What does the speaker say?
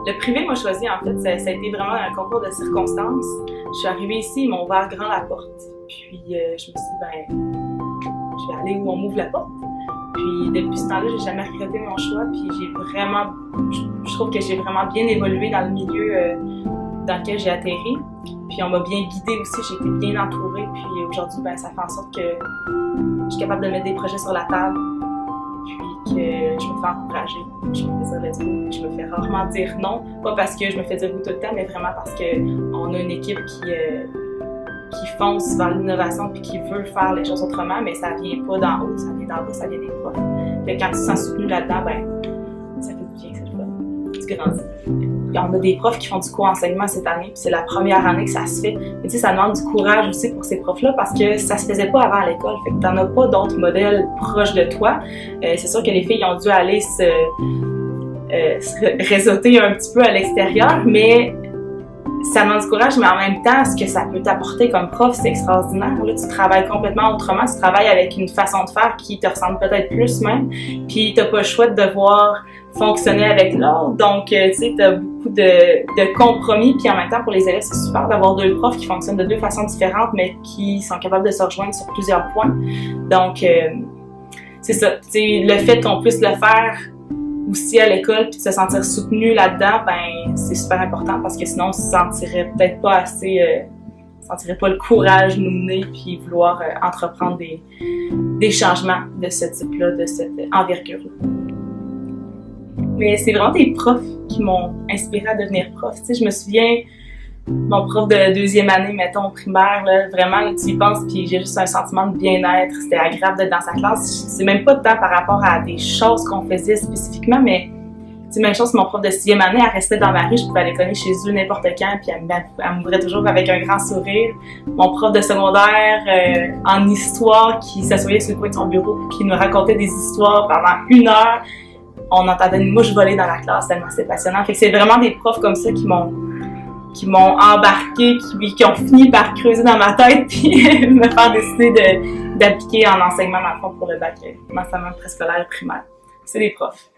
Le privé m'a choisi, en fait, ça a été vraiment un concours de circonstances. Je suis arrivée ici, ils m'ont ouvert grand la porte. Puis je me suis dit, je vais aller où on m'ouvre la porte. Puis depuis ce temps-là, j'ai jamais regretté mon choix. Puis je trouve que j'ai vraiment bien évolué dans le milieu dans lequel j'ai atterri. Puis on m'a bien guidée aussi, j'ai été bien entourée. Puis aujourd'hui, ça fait en sorte que je suis capable de mettre des projets sur la table. Puis que je me fais encourager. Je me fais dire let's go. Je me fais rarement dire non. Pas parce que je me fais dire oui tout le temps, mais vraiment parce qu'on a une équipe qui fonce vers l'innovation puis qui veut faire les choses autrement, mais ça vient pas d'en haut, ça vient d'en bas, ça vient des profs. Fait que quand tu te sens soutenu là-dedans, ça fait du bien, c'est le fun. Tu grandis. Puis on a des profs qui font du co-enseignement cette année, puis c'est la première année que ça se fait. Mais tu sais, ça demande du courage aussi pour ces profs-là parce que ça se faisait pas avant à l'école. Fait que t'en as pas d'autres modèles proches de toi. C'est sûr que les filles ont dû aller se réseauter un petit peu à l'extérieur, mais ça demande du courage, mais en même temps, ce que ça peut t'apporter comme prof, c'est extraordinaire. Là, tu travailles complètement autrement, tu travailles avec une façon de faire qui te ressemble peut-être plus même, puis t'as pas le choix de devoir fonctionner avec l'autre, donc tu sais, t'as beaucoup de compromis, puis en même temps, pour les élèves, c'est super d'avoir deux profs qui fonctionnent de deux façons différentes, mais qui sont capables de se rejoindre sur plusieurs points. Donc, c'est ça, tu sais, le fait qu'on puisse le faire aussi à l'école puis de se sentir soutenu là-dedans, c'est super important parce que sinon on se sentirait peut-être pas assez, on sentirait pas le courage nous mener puis vouloir entreprendre des changements de ce type-là, de cette envergure-là. Mais c'est vraiment des profs qui m'ont inspirée à devenir prof. Tu sais, je me souviens, mon prof de deuxième année, mettons, au primaire, là, vraiment, là, tu y penses, puis j'ai juste un sentiment de bien-être. C'était agréable d'être dans sa classe. C'est même pas tant par rapport à des choses qu'on faisait spécifiquement, mais c'est même chose, mon prof de sixième année, elle restait dans ma rue, je pouvais aller cogner chez eux n'importe quand, puis elle m'ouvrait toujours avec un grand sourire. Mon prof de secondaire en histoire qui s'assoyait sur le coin de son bureau, qui nous racontait des histoires pendant 1 heure. On entendait une mouche voler dans la classe, tellement c'était passionnant. Fait que c'est vraiment des profs comme ça qui m'ont embarqué, qui ont fini par creuser dans ma tête puis me faire décider d'appliquer en enseignement dans le fond pour le bac, l'enseignement préscolaire et primaire. C'est des profs.